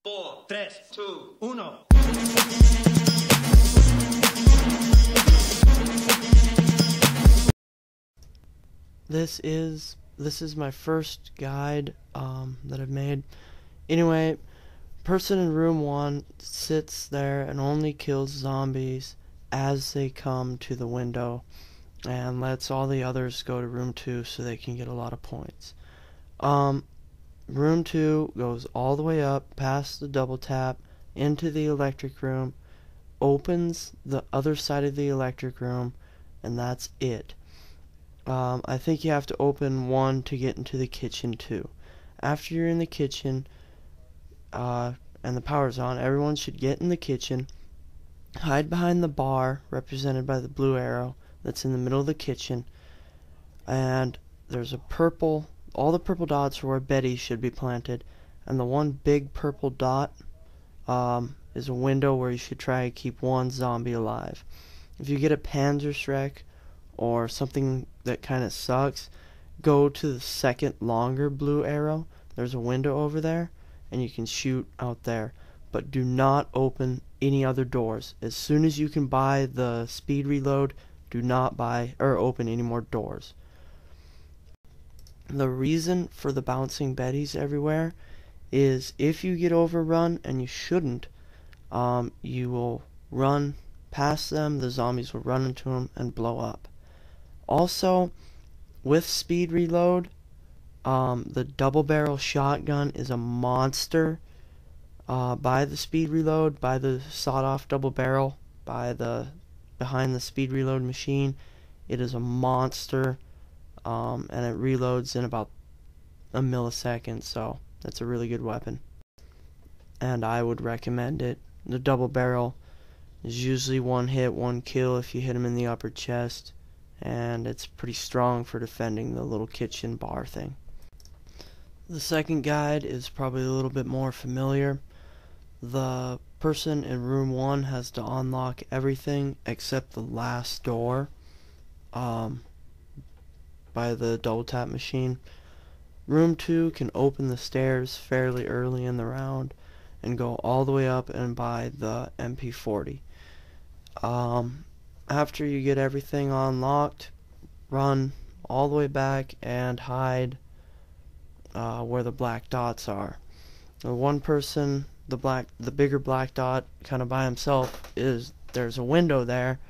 4, 3, 2, 1. This is my first guide that I've made. Anyway, person in room 1 sits there and only kills zombies as they come to the window and lets all the others go to room 2 so they can get a lot of points. Room 2 goes all the way up past the double tap into the electric room, opens the other side of the electric room, and that's it. I think you have to open 1 to get into the kitchen too. After you're in the kitchen and the power's on, everyone should get in the kitchen, hide behind the bar represented by the blue arrow that's in the middle of the kitchen, and there's a purple, all the purple dots are where Betty should be planted, and the one big purple dot is a window where you should try to keep 1 zombie alive. If you get a Panzerschreck or something that kind of sucks, go to the second longer blue arrow. There's a window over there and you can shoot out there, but do not open any other doors. As soon as you can buy the speed reload, do not buy or open any more doors. The reason for the bouncing Bettys everywhere is if you get overrun, and you shouldn't, you will run past them, the zombies will run into them and blow up. Also, with speed reload, the double barrel shotgun is a monster. Buy the speed reload, buy the sawed off double barrel, behind the speed reload machine. It is a monster, and it reloads in about a millisecond, so that's a really good weapon. And I would recommend it. The double barrel is usually 1 hit, 1 kill if you hit him in the upper chest, and it's pretty strong for defending the little kitchen bar thing. The second guide is probably a little bit more familiar. The person in room 1 has to unlock everything except the last door by the double tap machine. Room 2 can open the stairs fairly early in the round and go all the way up and buy the MP40. After you get everything unlocked, run all the way back and hide where the black dots are. The one person, the bigger black dot, kind of by himself, there's a window there,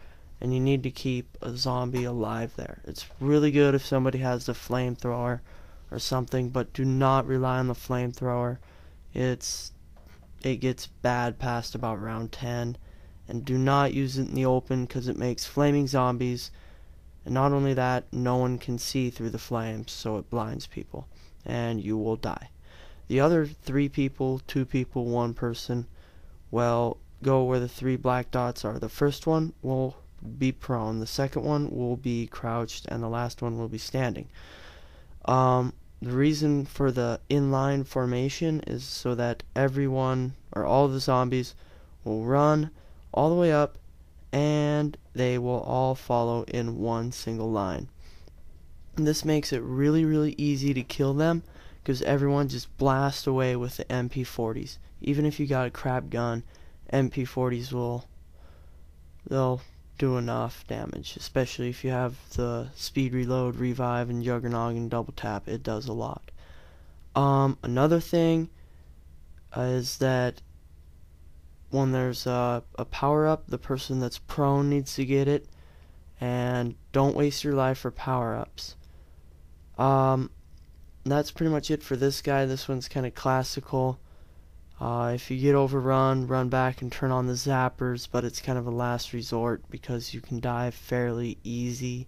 and you need to keep a zombie alive there. It's really good if somebody has the flamethrower or something, but do not rely on the flamethrower. It gets bad past about round 10, and do not use it in the open because it makes flaming zombies, and not only that, no one can see through the flames, so it blinds people, and you will die. The other 3 people, 2 people, 1 person, well, go where the 3 black dots are. The first one will be prone, the second one will be crouched, and the last one will be standing. The reason for the inline formation is so that everyone, or all the zombies, will run all the way up, and they will all follow in 1 single line. And this makes it really, really easy to kill them, because everyone just blasts away with the MP40s. Even if you got a crap gun, MP40s they'll do enough damage, especially if you have the speed reload, revive, and juggernog and double tap. It does a lot. Another thing is that when there's a power up, the person that's prone needs to get it, and don't waste your life for power ups. That's pretty much it for this guy. This one's kind of classical. If you get overrun, run back and turn on the zappers, but it's kind of a last resort because you can die fairly easy.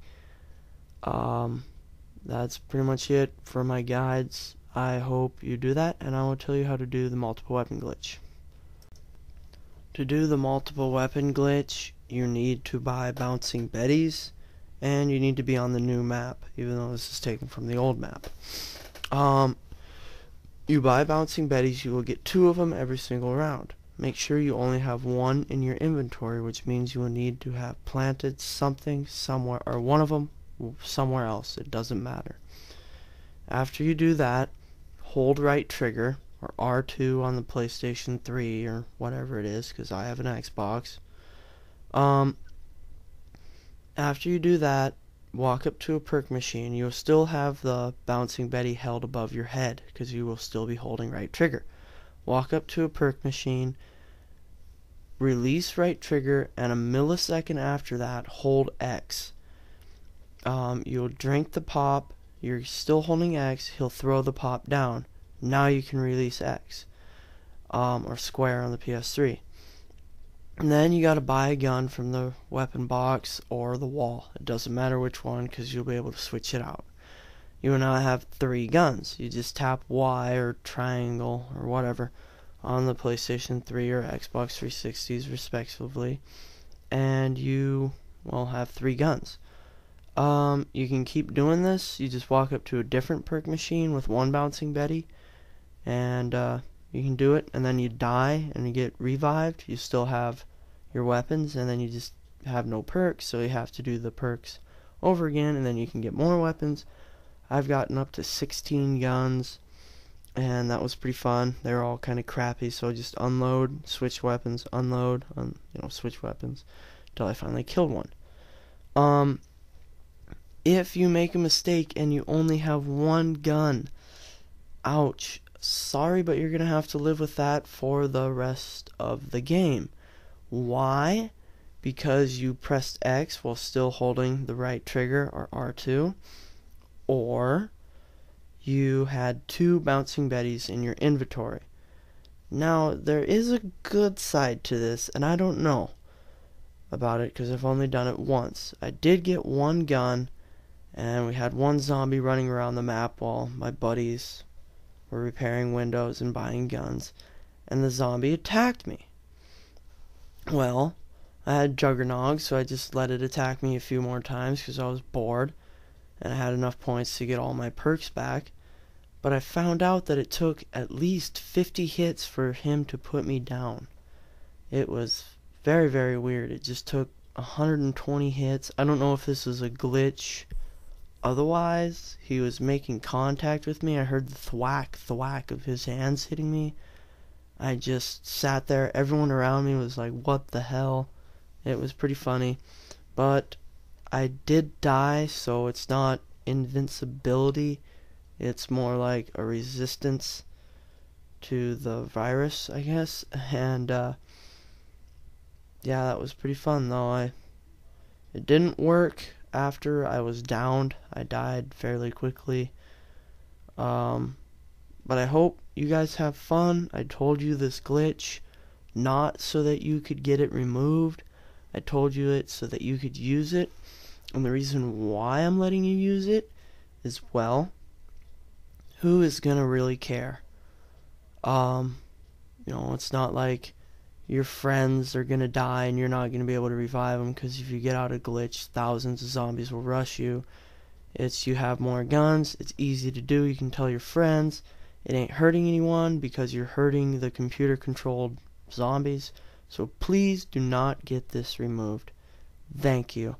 That's pretty much it for my guides. I hope you do that, and I will tell you how to do the multiple weapon glitch. To do the multiple weapon glitch, you need to buy bouncing Bettys, and you need to be on the new map, even though this is taken from the old map. You buy bouncing Bettys, you will get 2 of them every single round. Make sure you only have 1 in your inventory, which means you will need to have planted something somewhere, or 1 of them somewhere else. It doesn't matter. After you do that, hold right trigger, or R2 on the PlayStation 3 or whatever it is, because I have an Xbox. After you do that, walk up to a perk machine. You'll still have the bouncing Betty held above your head because you will still be holding right trigger. Walk up to a perk machine, release right trigger, and a millisecond after that, hold X. You'll drink the pop. You're still holding X. He'll throw the pop down. Now you can release X, or square on the PS3. And then you gotta buy a gun from the weapon box or the wall. It doesn't matter which one, because you'll be able to switch it out. You will now have 3 guns. You just tap Y or triangle or whatever on the PlayStation 3 or Xbox 360s respectively, and you will have 3 guns. You can keep doing this. You just walk up to a different perk machine with 1 bouncing Betty, and you can do it, and then you die and you get revived. You still have your weapons, and then you just have no perks, so you have to do the perks over again, and then you can get more weapons. I've gotten up to 16 guns, and that was pretty fun. They're all kind of crappy, so I just unload, switch weapons, unload, switch weapons, until I finally killed one. If you make a mistake and you only have 1 gun, ouch, sorry, but you're gonna have to live with that for the rest of the game. Why? Because you pressed X while still holding the right trigger, or R2, or you had 2 bouncing Betties in your inventory. Now, there is a good side to this, and I don't know about it because I've only done it once. I did get 1 gun, and we had 1 zombie running around the map while my buddies were repairing windows and buying guns, and the zombie attacked me. Well, I had Juggernog, so I just let it attack me a few more times because I was bored, and I had enough points to get all my perks back. But I found out that it took at least 50 hits for him to put me down. It was very, very weird. It just took 120 hits. I don't know if this was a glitch. Otherwise, he was making contact with me. I heard the thwack of his hands hitting me. I just sat there. Everyone around me was like, what the hell? It was pretty funny. But I did die, so it's not invincibility. It's more like a resistance to the virus, I guess. And yeah, that was pretty fun though. It didn't work after I was downed. I died fairly quickly. But I hope you guys have fun. I told you this glitch not so that you could get it removed. I told you it so that you could use it. And the reason why I'm letting you use it is, well, who is gonna really care? It's not like your friends are gonna die and you're not gonna be able to revive them, because if you get out a glitch, thousands of zombies will rush you. It's you have more guns, it's easy to do, you can tell your friends, it ain't hurting anyone because you're hurting the computer controlled zombies. So please do not get this removed. Thank you,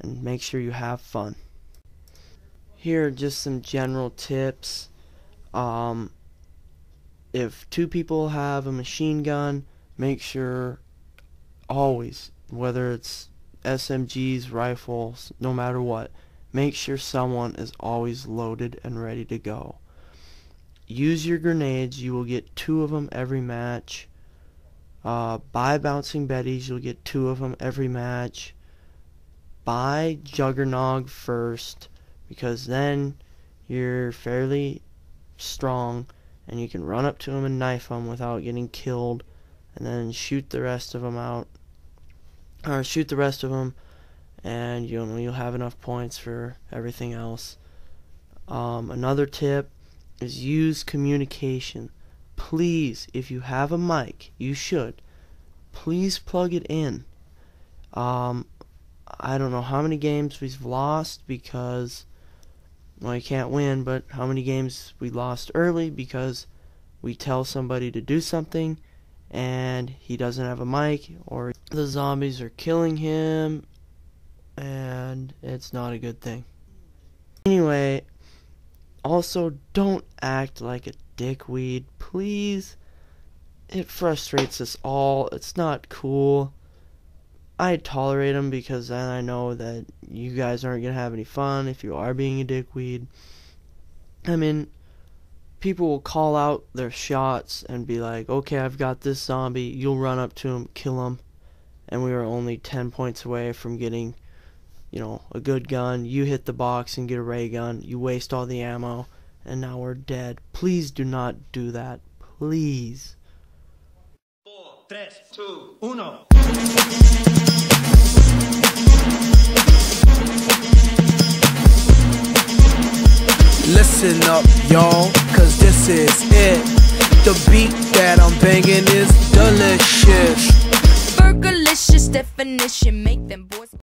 and make sure you have fun. Here are just some general tips. If 2 people have a machine gun, make sure always, whether it's SMGs, rifles, no matter what, make sure someone is always loaded and ready to go. Use your grenades. You will get 2 of them every match. Buy bouncing Betties. You'll get 2 of them every match. Buy Juggernog first, because then you're fairly strong and you can run up to them and knife them without getting killed, and then shoot the rest of them out, or shoot the rest of them, and you'll have enough points for everything else. Another tip is use communication. Please, if you have a mic, you should, please plug it in. I don't know how many games we've lost because, well, you can't win, but how many games we lost early because we tell somebody to do something and he doesn't have a mic, or the zombies are killing him, and it's not a good thing. Anyway, also don't act like a dickweed. Please. It frustrates us all. It's not cool. I tolerate them because then I know that you guys aren't going to have any fun if you are being a dickweed. I mean, people will call out their shots and be like, okay, I've got this zombie. You'll run up to him, kill him. And we were only 10 points away from getting, a good gun. You hit the box and get a ray gun. You waste all the ammo. And now we're dead. Please do not do that. Please. 4, 3, 2, 1. Listen up, y'all, cause this is it. The beat that I'm banging is delicious. Burgerlicious definition, make them boys